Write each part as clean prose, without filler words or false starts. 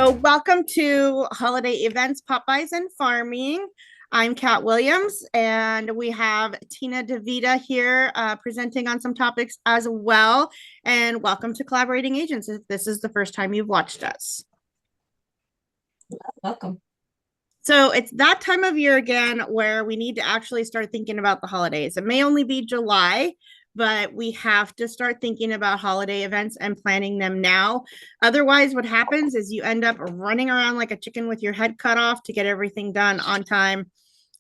So welcome to Holiday Events, Popbys, and Farming. I'm Kat Williams, and we have Tina DeVita here presenting on some topics as well. And welcome to Collaborating Agents if this is the first time you've watched us. Welcome. So it's that time of year again where we need to actually start thinking about the holidays. It may only be July, but we have to start thinking about holiday events and planning them now. Otherwise, what happens is you end up running around like a chicken with your head cut off to get everything done on time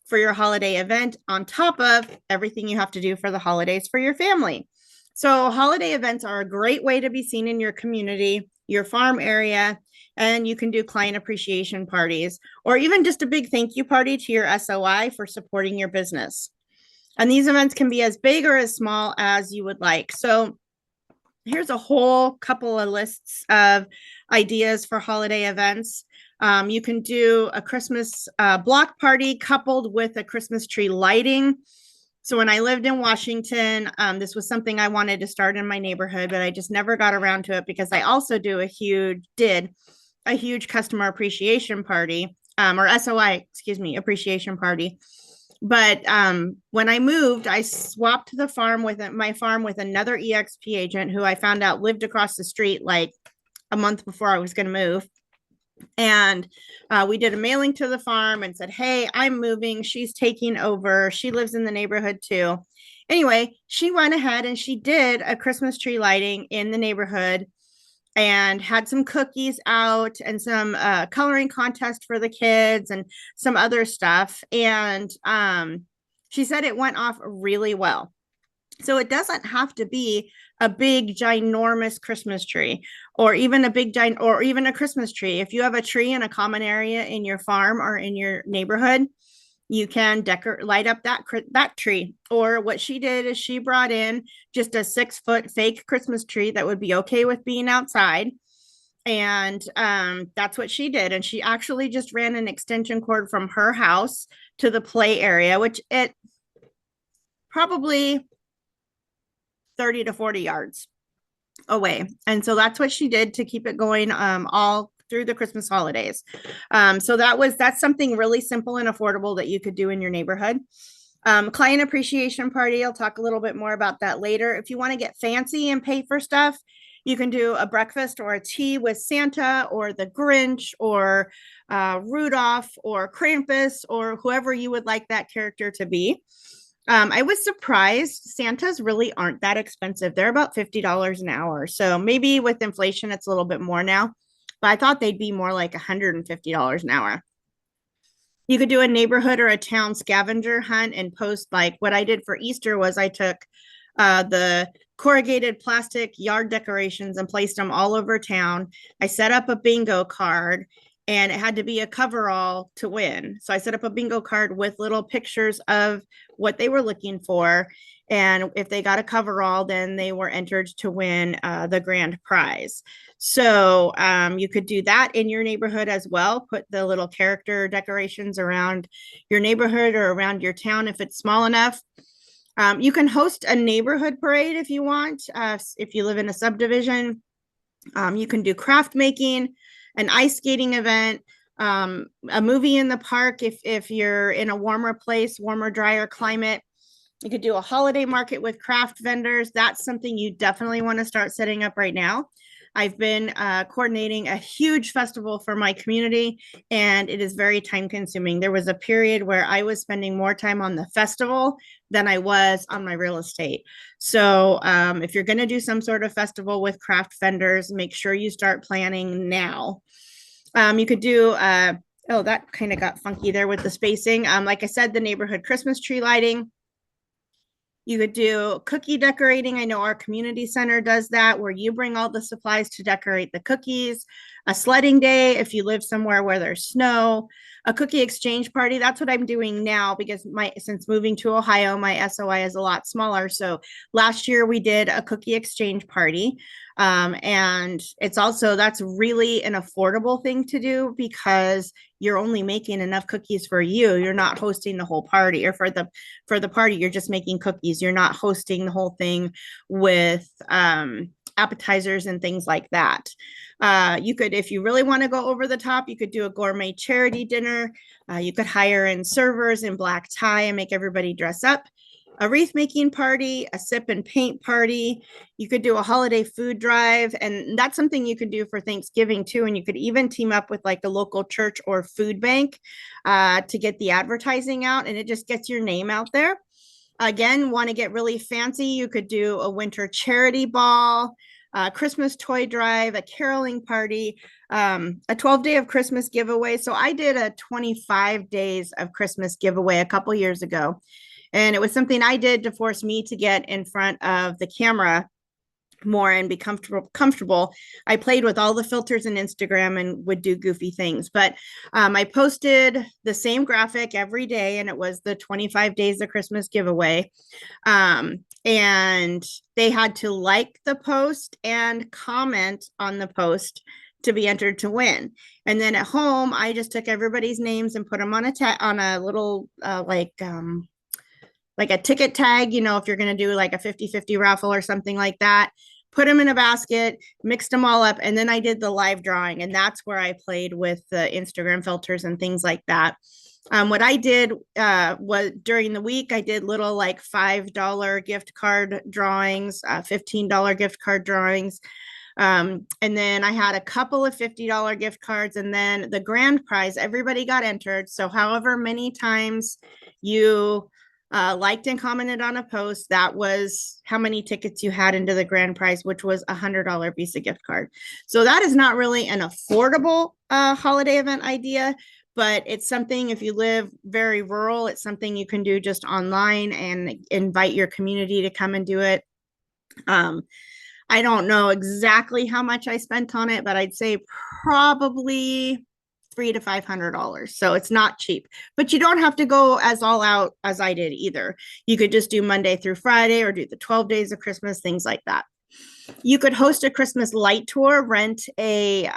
for your holiday event, on top of everything you have to do for the holidays for your family. So holiday events are a great way to be seen in your community, your farm area, and you can do client appreciation parties, or even just a big thank you party to your SOI for supporting your business. And these events can be as big or as small as you would like. So here's a whole couple of lists of ideas for holiday events. You can do a Christmas block party coupled with a Christmas tree lighting. So when I lived in Washington, this was something I wanted to start in my neighborhood, but I just never got around to it because I also did a huge customer appreciation party, or SOI, appreciation party. But when I moved, I swapped my farm with another EXP agent who I found out lived across the street like a month before I was going to move. And we did a mailing to the farm and said, hey, I'm moving. She's taking over. She lives in the neighborhood too. Anyway, she went ahead and she did a Christmas tree lighting in the neighborhood and had some cookies out and some coloring contest for the kids and some other stuff. And she said it went off really well. So it doesn't have to be a big, ginormous Christmas tree, or even a Christmas tree. If you have a tree in a common area in your farm or in your neighborhood, you can light up that tree. Or what she did is she brought in just a 6-foot fake Christmas tree that would be okay with being outside. And that's what she did. And she actually just ran an extension cord from her house to the play area, which it probably 30 to 40 yards away. And so that's what she did to keep it going all through the Christmas holidays. So that's something really simple and affordable that you could do in your neighborhood. Client appreciation party, I'll talk a little bit more about that later. If you want to get fancy and pay for stuff, you can do a breakfast or a tea with Santa or the Grinch or Rudolph or Krampus or whoever you would like that character to be. I was surprised Santas really aren't that expensive. They're about $50 an hour. So maybe with inflation, it's a little bit more now, but I thought they'd be more like $150 an hour. You could do a neighborhood or a town scavenger hunt and post, like what I did for Easter was I took the corrugated plastic yard decorations and placed them all over town. I set up a bingo card and it had to be a coverall to win. So I set up a bingo card with little pictures of what they were looking for. And if they got a coverall, then they were entered to win the grand prize. So you could do that in your neighborhood as well. Put the little character decorations around your neighborhood or around your town if it's small enough. You can host a neighborhood parade if you want. If you live in a subdivision, you can do craft making, an ice skating event, a movie in the park if you're in a warmer place, warmer, drier climate. You could do a holiday market with craft vendors. That's something you definitely want to start setting up right now. I've been coordinating a huge festival for my community, and it is very time consuming. There was a period where I was spending more time on the festival than I was on my real estate. So if you're going to do some sort of festival with craft vendors, make sure you start planning now. You could do, oh, that kind of got funky there with the spacing. Like I said, the neighborhood Christmas tree lighting. You could do cookie decorating. I know our community center does that, where you bring all the supplies to decorate the cookies. A sledding day if you live somewhere where there's snow. A cookie exchange party. That's what I'm doing now because since moving to Ohio, my SOI is a lot smaller. So last year we did a cookie exchange party. And that's really an affordable thing to do because you're only making enough cookies for you. You're not hosting the whole party, or for the party, you're just making cookies. You're not hosting the whole thing with appetizers and things like that. You could, if you really want to go over the top, you could do a gourmet charity dinner. You could hire in servers in black tie and make everybody dress up. A wreath making party, a sip and paint party. You could do a holiday food drive, and that's something you could do for Thanksgiving too. And you could even team up with like a local church or food bank to get the advertising out, and it just gets your name out there. Again, want to get really fancy, you could do a winter charity ball, a Christmas toy drive, a caroling party, a 12-day of Christmas giveaway. So I did a 25 days of Christmas giveaway a couple years ago. And it was something I did to force me to get in front of the camera more and be comfortable. I played with all the filters in Instagram and would do goofy things, but I posted the same graphic every day, and it was the 25 days of Christmas giveaway. And they had to like the post and comment on the post to be entered to win. And then at home, I just took everybody's names and put them on a little like a ticket tag, you know, if you're going to do like a 50-50 raffle or something like that, put them in a basket, mixed them all up. And then I did the live drawing, and that's where I played with the Instagram filters and things like that. What I did was during the week, I did little like $5 gift card drawings, $15 gift card drawings. And then I had a couple of $50 gift cards, and then the grand prize, everybody got entered. So however many times you liked and commented on a post, that was how many tickets you had into the grand prize, which was $100 Visa gift card. So that is not really an affordable holiday event idea, but it's something, if you live very rural, it's something you can do just online and invite your community to come and do it. I don't know exactly how much I spent on it, but I'd say probably $300 to $500. So it's not cheap, but you don't have to go as all out as I did either. You could just do Monday through Friday or do the 12 days of Christmas, things like that. You could host a Christmas light tour, rent a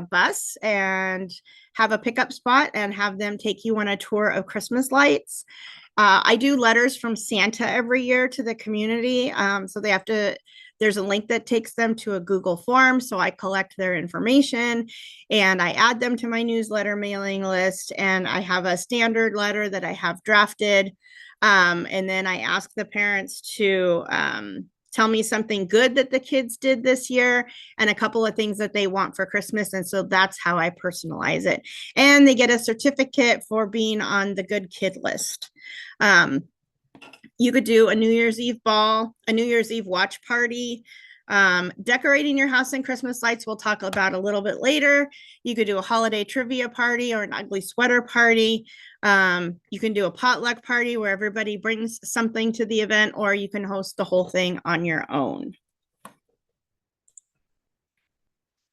bus and have a pickup spot and have them take you on a tour of Christmas lights. I do letters from Santa every year to the community. So they have to, there's a link that takes them to a Google form. So I collect their information and I add them to my newsletter mailing list. And I have a standard letter that I have drafted. And then I ask the parents to tell me something good that the kids did this year and a couple of things that they want for Christmas. And so that's how I personalize it. And they get a certificate for being on the good kid list. You could do a New Year's Eve ball, a New Year's Eve watch party, decorating your house in Christmas lights. We'll talk about a little bit later. You could do a holiday trivia party or an ugly sweater party. You can do a potluck party where everybody brings something to the event, or you can host the whole thing on your own.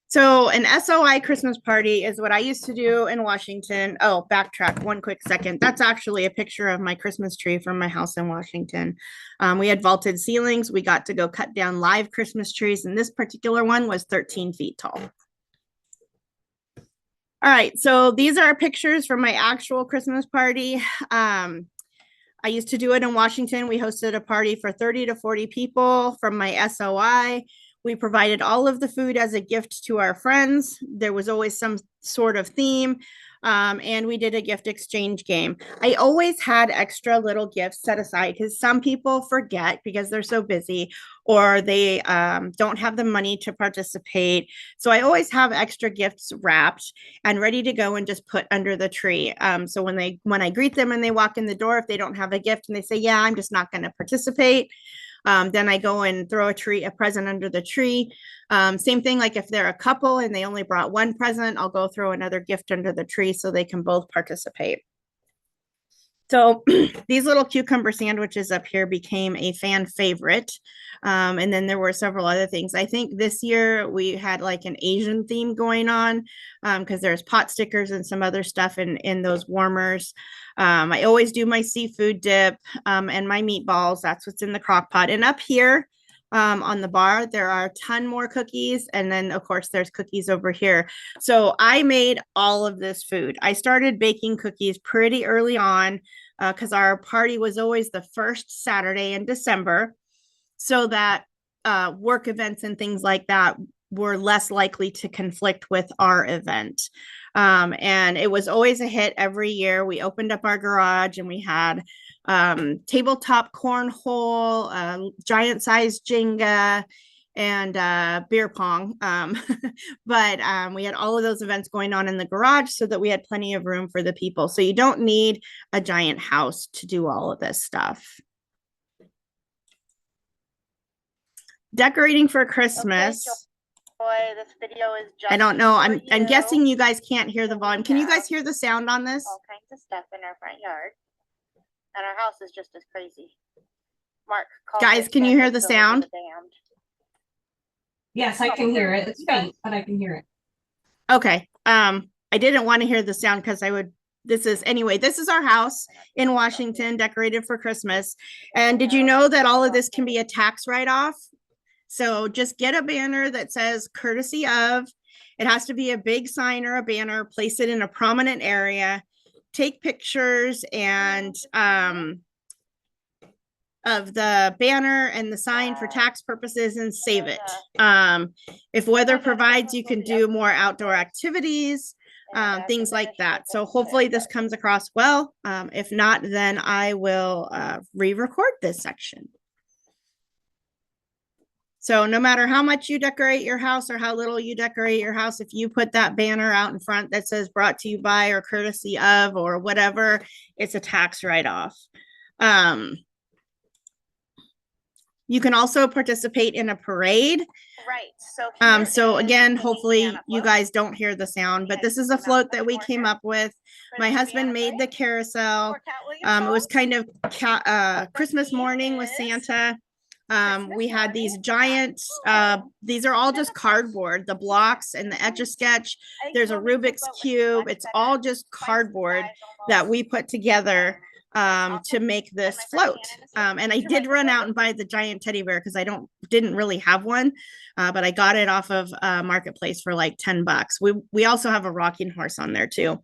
So an SOI Christmas party is what I used to do in Washington. Oh, backtrack one quick second. That's actually a picture of my Christmas tree from my house in Washington. We had vaulted ceilings. We got to go cut down live Christmas trees, and this particular one was 13 feet tall. All right, so these are pictures from my actual Christmas party. I used to do it in Washington. We hosted a party for 30 to 40 people from my SOI. We provided all of the food as a gift to our friends. There was always some sort of theme, and we did a gift exchange game. I always had extra little gifts set aside because some people forget because they're so busy, or they don't have the money to participate. So I always have extra gifts wrapped and ready to go and just put under the tree. So when I greet them and they walk in the door, if they don't have a gift and they say, yeah, I'm just not going to participate, then I go and throw a present under the tree. Same thing, like if they're a couple and they only brought one present, I'll go throw another gift under the tree so they can both participate. So these little cucumber sandwiches up here became a fan favorite. And then there were several other things. I think this year we had like an Asian theme going on because there's pot stickers and some other stuff in those warmers. I always do my seafood dip and my meatballs. That's what's in the crock pot. And up here on the bar, there are a ton more cookies. And then, of course, there's cookies over here. So I made all of this food. I started baking cookies pretty early on because our party was always the first Saturday in December, so that work events and things like that were less likely to conflict with our event. And it was always a hit every year. We opened up our garage and we had tabletop cornhole, giant size Jenga, and beer pong. But we had all of those events going on in the garage so that we had plenty of room for the people. So you don't need a giant house to do all of this stuff. Decorating for Christmas. Okay, this video is just I don't know. I'm guessing you guys can't hear the volume. Can you guys hear the sound on this? All kinds of stuff in our front yard. And our house is just as crazy. Mark, guys, can you hear the sound? Yes, I can hear it. It's faint, but I can hear it. Okay. I didn't want to hear the sound because this is our house in Washington, decorated for Christmas. And did you know that all of this can be a tax write-off? So just get a banner that says courtesy of. It has to be a big sign or a banner, place it in a prominent area, take pictures and of the banner and the sign for tax purposes and save it. If weather provides, you can do more outdoor activities, things like that. So hopefully this comes across well. If not, then I will re-record this section. So no matter how much you decorate your house or how little you decorate your house, if you put that banner out in front that says brought to you by or courtesy of or whatever, it's a tax write-off. You can also participate in a parade. Right. So again, hopefully you guys don't hear the sound, but this is a float that we came up with. My husband made the carousel. It was kind of Christmas morning with Santa. We had these giant, these are all just cardboard, the blocks and the Etch-a-Sketch. There's a Rubik's Cube. It's all just cardboard that we put together to make this float. And I did run out and buy the giant teddy bear because I didn't really have one, but I got it off of Marketplace for like $10. We also have a rocking horse on there too.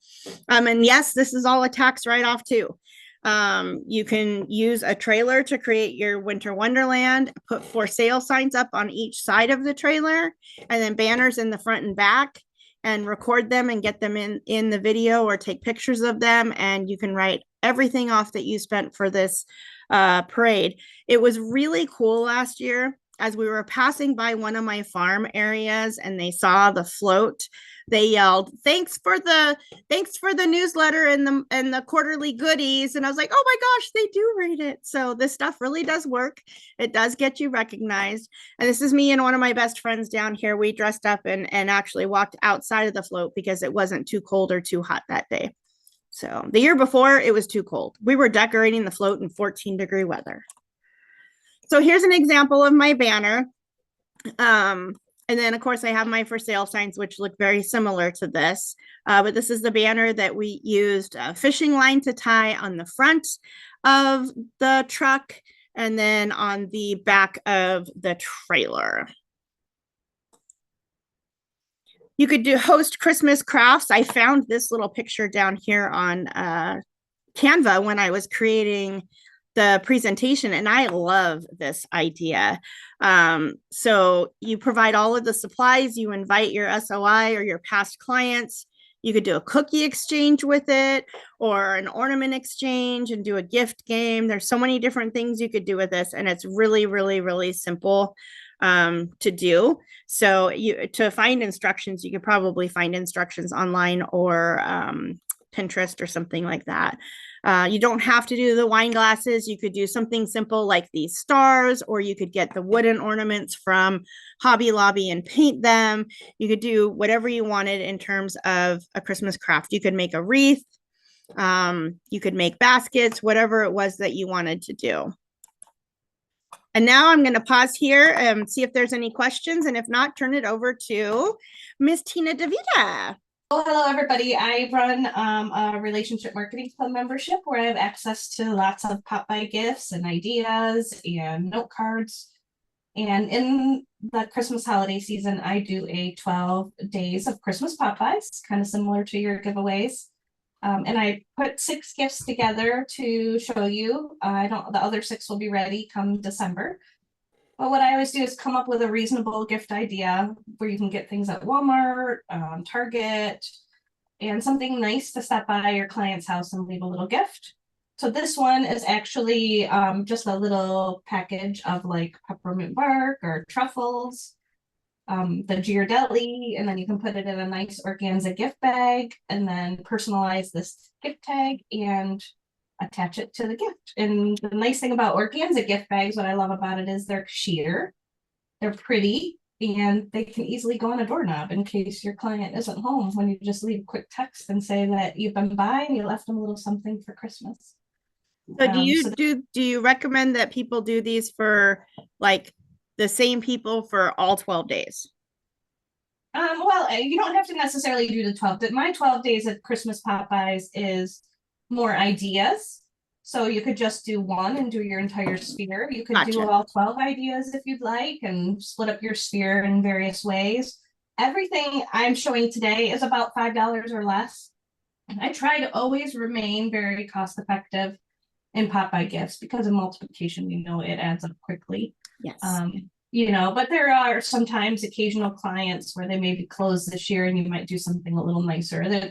And yes, this is all a tax write-off too. You can use a trailer to create your winter wonderland, put for sale signs up on each side of the trailer, and then banners in the front and back, and record them and get them in the video or take pictures of them. And you can write everything off that you spent for this parade. It was really cool last year as we were passing by one of my farm areas and they saw the float. They yelled, thanks for the newsletter and the quarterly goodies. And I was like, oh my gosh, they do read it. So this stuff really does work. It does get you recognized. And this is me and one of my best friends down here. We dressed up and actually walked outside of the float because it wasn't too cold or too hot that day. So the year before, it was too cold. We were decorating the float in 14-degree weather. So here's an example of my banner. And then, of course, I have my for sale signs, which look very similar to this. But this is the banner that we used a fishing line to tie on the front of the truck and then on the back of the trailer. You could host Christmas crafts. I found this little picture down here on Canva when I was creating the presentation, and I love this idea. So you provide all of the supplies, you invite your SOI or your past clients. You could do a cookie exchange with it or an ornament exchange and do a gift game. There's so many different things you could do with this, and it's really, really, really simple to do. So to find instructions, you could probably find instructions online or Pinterest or something like that. You don't have to do the wine glasses. You could do something simple like these stars, or you could get the wooden ornaments from Hobby Lobby and paint them. You could do whatever you wanted in terms of a Christmas craft. You could make a wreath. You could make baskets, whatever it was that you wanted to do. And now I'm going to pause here and see if there's any questions. And if not, turn it over to Miss Tina DeVita. Well, hello, everybody. I run a relationship marketing club membership where I have access to lots of PopBy gifts and ideas and note cards. And in the Christmas holiday season, I do a 12 days of Christmas PopBys, kind of similar to your giveaways. And I put 6 gifts together to show you. The other 6 will be ready come December. But what I always do is come up with a reasonable gift idea where you can get things at Walmart, Target, and something nice to stop by your client's house and leave a little gift. So this one is actually just a little package of like peppermint bark or truffles, the Ghirardelli, and then you can put it in a nice organza gift bag and then personalize this gift tag and attach it to the gift. And the nice thing about organza gift bags, what I love about it is they're sheer, they're pretty, and they can easily go on a doorknob in case your client isn't home, when you just leave a quick text and say that you've been by and you left them a little something for Christmas. So do you recommend that people do these for like the same people for all 12 days? Well, you don't have to necessarily do the 12. My 12 days of Christmas Popbys is more ideas. So you could just do one and do your entire sphere. You could do Gotcha. all 12 ideas if you'd like and split up your sphere in various ways. Everything I'm showing today is about $5 or less. And I try to always remain very cost effective in Popby gifts because of multiplication, you know, it adds up quickly. Yes. You know, but there are sometimes occasional clients where they may be closed this year and you might do something a little nicer.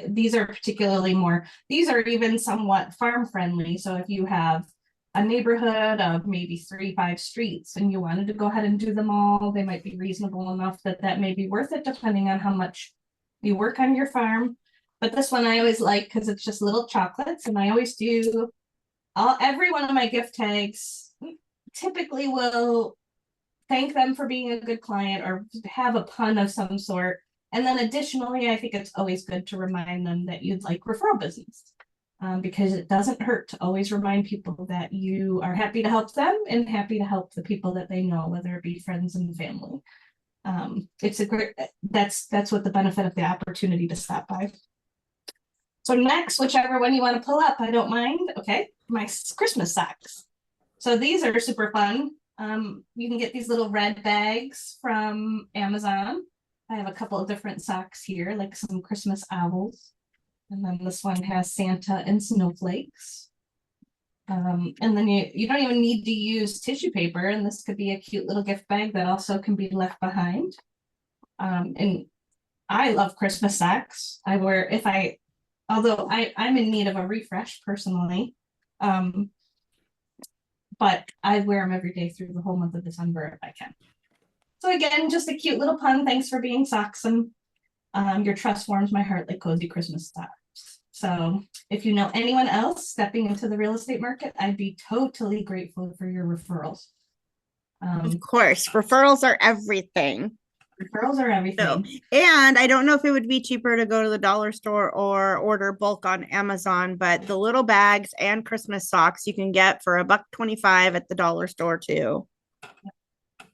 These are particularly more, these are even somewhat farm friendly. So if you have a neighborhood of maybe 3-5 streets and you wanted to go ahead and do them all, they might be reasonable enough that that may be worth it depending on how much you work on your farm. But this one I always like because it's just little chocolates, and I always do every one of my gift tags typically will thank them for being a good client or have a pun of some sort. And then additionally, I think it's always good to remind them that you'd like referral business, because it doesn't hurt to always remind people that you are happy to help them and happy to help the people that they know, whether it be friends and family. It's a great, that's what the benefit of the opportunity to stop by. So next, whichever one you want to pull up, I don't mind. Okay, my Christmas socks. So these are super fun. You can get these little red bags from Amazon. I have a couple of different socks here, like some Christmas owls. And then this one has Santa and snowflakes. And then you don't even need to use tissue paper, and this could be a cute little gift bag that also can be left behind. And I love Christmas socks. I wear, although I'm in need of a refresh personally. But I wear them every day through the whole month of December if I can. So again, just a cute little pun. Thanks for being socksome. Your trust warms my heart like cozy Christmas socks. So if you know anyone else stepping into the real estate market, I'd be totally grateful for your referrals. Of course, referrals are everything. Referrals are everything. So, and I don't know if it would be cheaper to go to the dollar store or order bulk on Amazon, but the little bags and Christmas socks you can get for $1.25 at the dollar store too.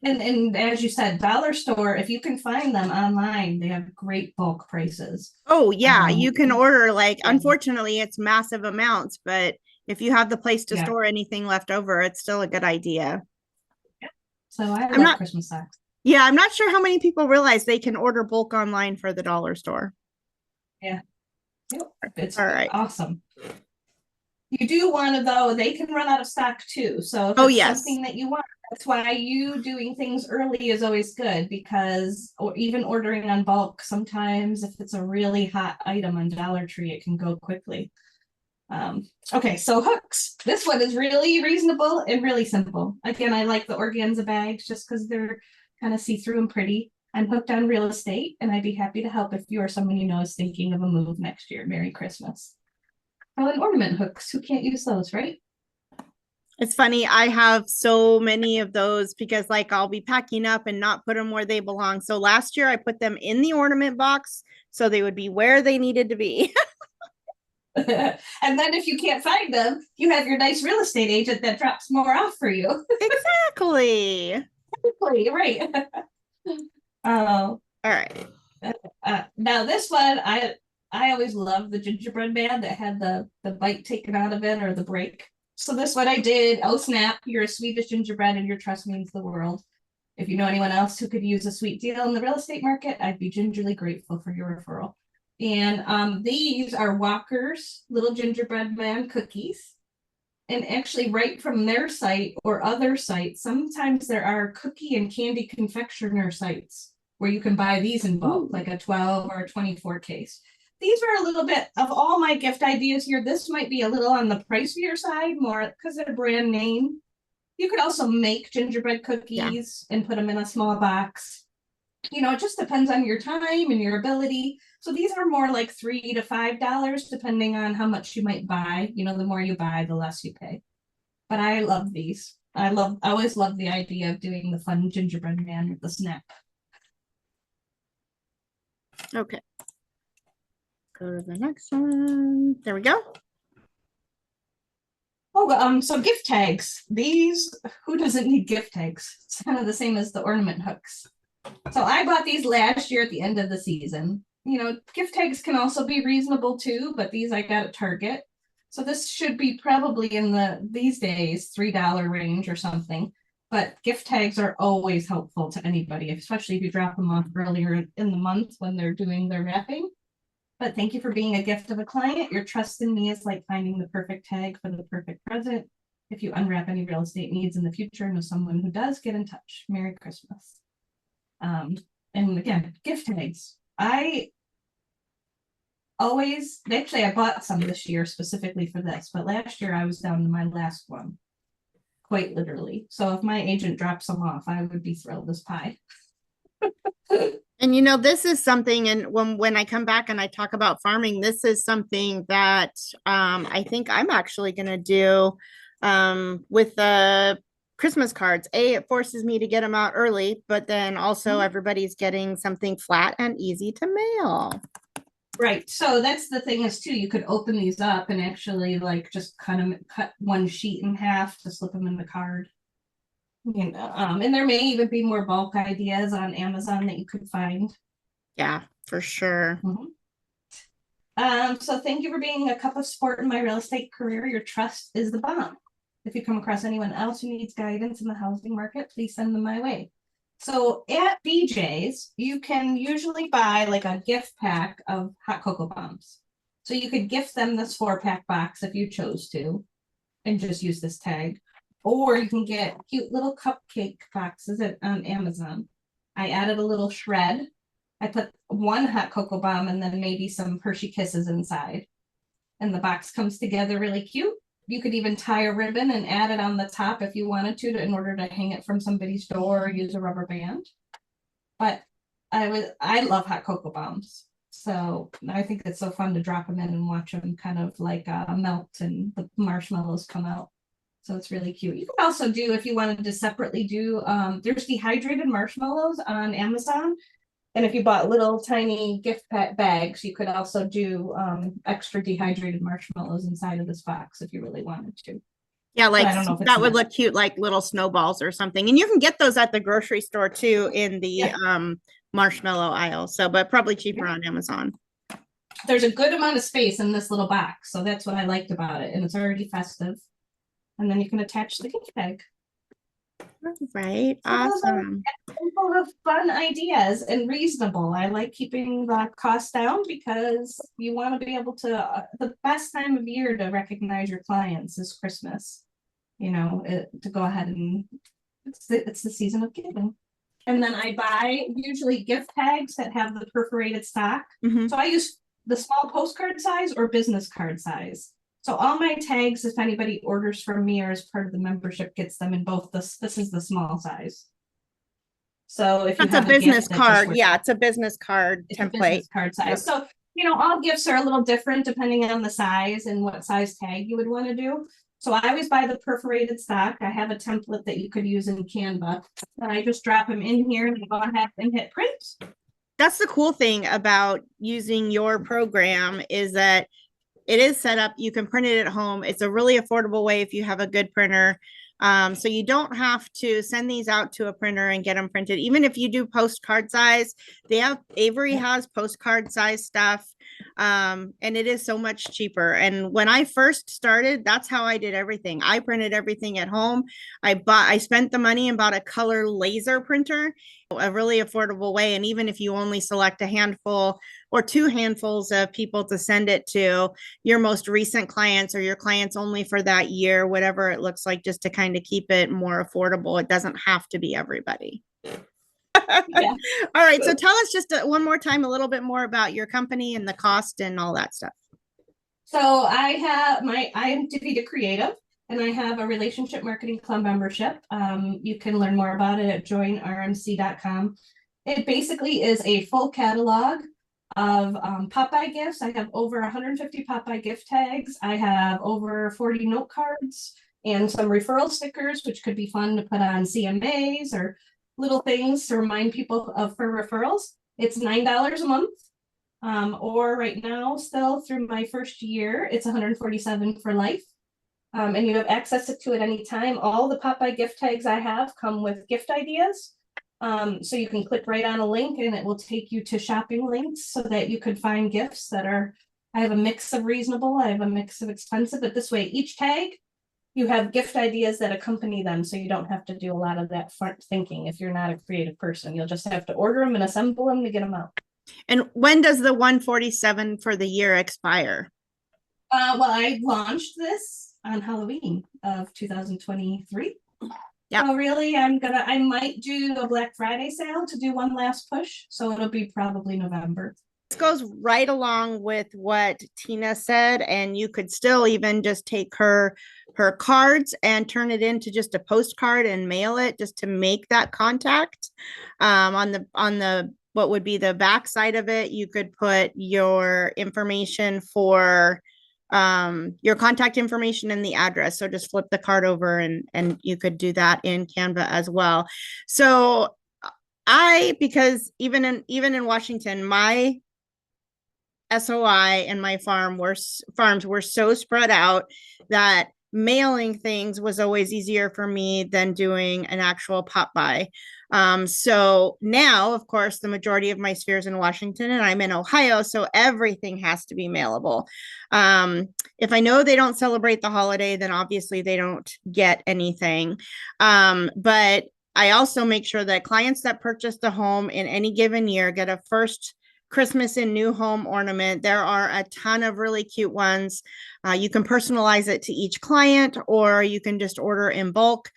And as you said, dollar store, if you can find them online, they have great bulk prices. Oh yeah, you can order like, yeah. Unfortunately, it's massive amounts, but if you have the place to store anything left over, it's still a good idea. So I love Christmas socks. Yeah, I'm not sure how many people realize they can order bulk online for the dollar store. Yeah. It's all right. Awesome. You do want to, though, they can run out of stock too. So if it's something that you want, that's why you doing things early is always good, because, or even ordering on bulk, sometimes if it's a really hot item on Dollar Tree, it can go quickly. Okay, so hooks. This one is really reasonable and really simple. Again, I like the organza bags just because they're kind of see-through and pretty. I'm hooked on real estate, and I'd be happy to help if you or someone you know is thinking of a move next year. Merry Christmas. Oh, and ornament hooks. Who can't use those, right? It's funny. I have so many of those because like I'll be packing up and not put them where they belong. So last year I put them in the ornament box so they would be where they needed to be. And then if you can't find them, you have your nice real estate agent that drops more off for you. Exactly. Right. Oh, all right. Now this one, I always loved the gingerbread man that had the bite taken out of it or the break. So this one I did. Oh snap! You're a Swedish gingerbread, and your trust means the world. If you know anyone else who could use a sweet deal in the real estate market, I'd be gingerly grateful for your referral. And these are Walker's little gingerbread man cookies. And actually right from their site or other sites, sometimes there are cookie and candy confectioner sites where you can buy these in bulk, like a 12 or a 24 case. These are a little bit of all my gift ideas here. This might be a little on the pricier side, more because they're brand name. You could also make gingerbread cookies and put them in a small box. You know, it just depends on your time and your ability. So these are more like $3 to $5, depending on how much you might buy. You know, the more you buy, the less you pay. But I love these. I always love the idea of doing the fun gingerbread man with the snap. Okay. Go to the next one. There we go. Oh, so gift tags. These, who doesn't need gift tags? It's kind of the same as the ornament hooks. So I bought these last year at the end of the season. You know, gift tags can also be reasonable too, but these I got at Target. So this should be probably in these days, $3 range or something. But gift tags are always helpful to anybody, especially if you drop them off earlier in the month when they're doing their wrapping. But thank you for being a gift of a client. Your trust in me is like finding the perfect tag for the perfect present. If you unwrap any real estate needs in the future, know someone who does, get in touch. Merry Christmas. And again, gift tags. I bought some this year specifically for this, but last year I was down to my last one, quite literally. So if my agent drops some off, I would be thrilled as pie. And you know, this is something, and when I come back and I talk about farming, this is something that I think I'm actually going to do with the Christmas cards. It forces me to get them out early, but then also everybody's getting something flat and easy to mail. Right. So that's the thing is too, you could open these up and actually like just cut one sheet in half to slip them in the card. You know, and there may even be more bulk ideas on Amazon that you could find. Yeah, for sure. So thank you for being a cup of sport in my real estate career. Your trust is the bomb. If you come across anyone else who needs guidance in the housing market, please send them my way. So at BJ's, you can usually buy like a gift pack of hot cocoa bombs. So you could gift them this 4-pack box if you chose to, and just use this tag. Or you can get cute little cupcake boxes on Amazon. I added a little shred. I put one hot cocoa bomb and then maybe some Hershey Kisses inside. And the box comes together really cute. You could even tie a ribbon and add it on the top if you wanted to in order to hang it from somebody's door or use a rubber band. But I love hot cocoa bombs. So I think it's so fun to drop them in and watch them kind of like melt and the marshmallows come out. So it's really cute. You can also do, if you wanted to separately do, there's dehydrated marshmallows on Amazon. And if you bought little tiny gift bags, you could also do extra dehydrated marshmallows inside of this box if you really wanted to. Yeah, like I don't know if that would look cute, like little snowballs or something. And you can get those at the grocery store too in the marshmallow aisle. So, but probably cheaper on Amazon. There's a good amount of space in this little box. So that's what I liked about it. And it's already festive. And then you can attach the gift bag. Right. So awesome. Full of fun ideas and reasonable. I like keeping the cost down because you want to be able to, the best time of year to recognize your clients is Christmas. You know, to go ahead and it's the season of giving. And then I buy usually gift tags that have the perforated stock. So I use the small postcard size or business card size. So all my tags, if anybody orders from me or as part of the membership, gets them in both this is the small size. So if that's a business card, yeah, it's a business card template. Card size. So, you know, all gifts are a little different depending on the size and what size tag you would want to do. So I always buy the perforated stock. I have a template that you could use in Canva. And I just drop them in here and go ahead and hit print. That's the cool thing about using your program is that it is set up. You can print it at home. It's a really affordable way if you have a good printer. So you don't have to send these out to a printer and get them printed. Even if you do postcard size, Avery has postcard size stuff. And it is so much cheaper. And when I first started, that's how I did everything. I printed everything at home. I spent the money and bought a color laser printer, a really affordable way. And even if you only select a handful or 2 handfuls of people to send it to, your most recent clients or your clients only for that year, whatever it looks like, just to kind of keep it more affordable. It doesn't have to be everybody. Yeah. All right. So tell us just one more time, a little bit more about your company and the cost and all that stuff. So I am Davita Creative, and I have a relationship marketing club membership. You can learn more about it at joinrmc.com. It basically is a full catalog of PopBy gifts. I have over 150 PopBy gift tags. I have over 40 note cards and some referral stickers, which could be fun to put on CMAs or little things to remind people of for referrals. It's $9 a month. Or right now, still through my first year, it's $147 for life. And you have access to it anytime. All the PopBy gift tags I have come with gift ideas. So you can click right on a link and it will take you to shopping links so that you could find gifts that are, I have a mix of reasonable, I have a mix of expensive, but this way each tag, you have gift ideas that accompany them. So you don't have to do a lot of that front thinking. If you're not a creative person, you'll just have to order them and assemble them to get them out. And when does the 147 for the year expire? Well, I launched this on Halloween of 2023. Yeah. So really, I might do a Black Friday sale to do one last push. So it'll be probably November. This goes right along with what Tina said, and you could still even just take her cards and turn it into just a postcard and mail it just to make that contact. On the what would be the back side of it, you could put your information for your contact information and the address. So just flip the card over and you could do that in Canva as well. So because even in Washington, my SOI and my farms were so spread out that mailing things was always easier for me than doing an actual PopBy. So now, of course, the majority of my spheres in Washington, and I'm in Ohio, so everything has to be mailable. If I know they don't celebrate the holiday, then obviously they don't get anything. But I also make sure that clients that purchase the home in any given year get a first Christmas and new home ornament. There are a ton of really cute ones. You can personalize it to each client, or you can just order in bulk.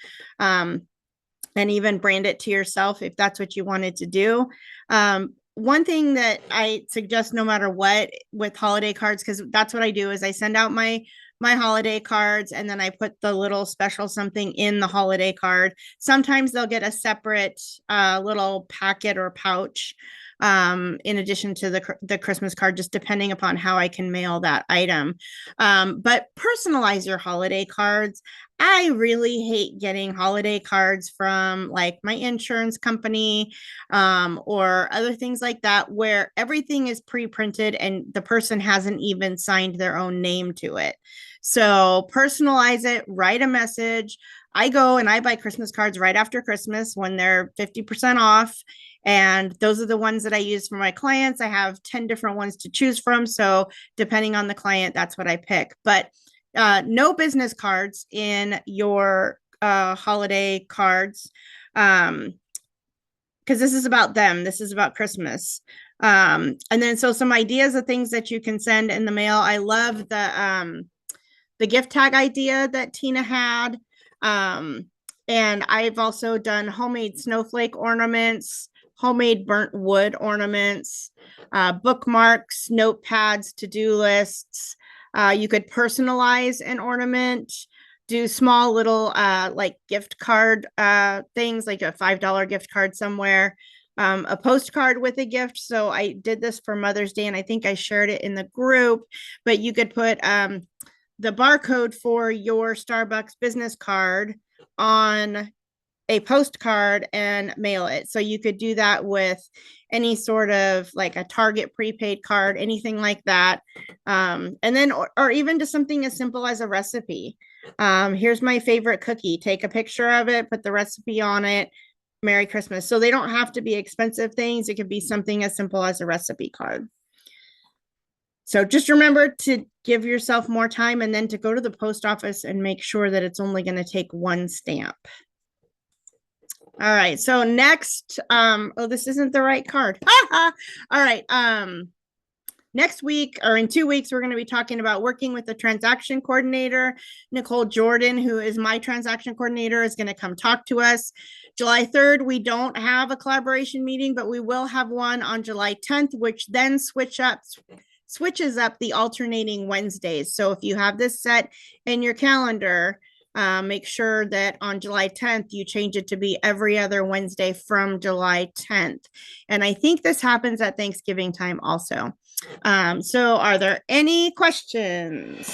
And even brand it to yourself if that's what you wanted to do. One thing that I suggest no matter what with holiday cards, because that's what I do, is I send out my holiday cards and then I put the little special something in the holiday card. Sometimes they'll get a separate little packet or pouch in addition to the Christmas card, just depending upon how I can mail that item. But personalize your holiday cards. I really hate getting holiday cards from like my insurance company or other things like that, where everything is pre-printed and the person hasn't even signed their own name to it. So personalize it, write a message. I go and I buy Christmas cards right after Christmas when they're 50% off. And those are the ones that I use for my clients. I have 10 different ones to choose from. So depending on the client, that's what I pick. But no business cards in your holiday cards, because this is about them. This is about Christmas. And then so some ideas of things that you can send in the mail. I love the gift tag idea that Tina had. And I've also done homemade snowflake ornaments, homemade burnt wood ornaments, bookmarks, notepads, to-do lists. You could personalize an ornament, do small little like gift card things, like a $5 gift card somewhere, a postcard with a gift. So I did this for Mother's Day and I think I shared it in the group, but you could put the barcode for your Starbucks business card on a postcard and mail it. So you could do that with any sort of like a Target prepaid card, anything like that. And then, or even just something as simple as a recipe. Here's my favorite cookie. Take a picture of it, put the recipe on it. Merry Christmas. So they don't have to be expensive things. It could be something as simple as a recipe card. So just remember to give yourself more time and then to go to the post office and make sure that it's only going to take one stamp. All right. So next, oh, this isn't the right card. All right. next week or in 2 weeks, we're going to be talking about working with the transaction coordinator. Nicole Jordan, who is my transaction coordinator, is going to come talk to us. July 3rd, we don't have a collaboration meeting, but we will have one on July 10th, which then switches up the alternating Wednesdays. So if you have this set in your calendar, make sure that on July 10th, you change it to be every other Wednesday from July 10th. And I think this happens at Thanksgiving time also. So are there any questions?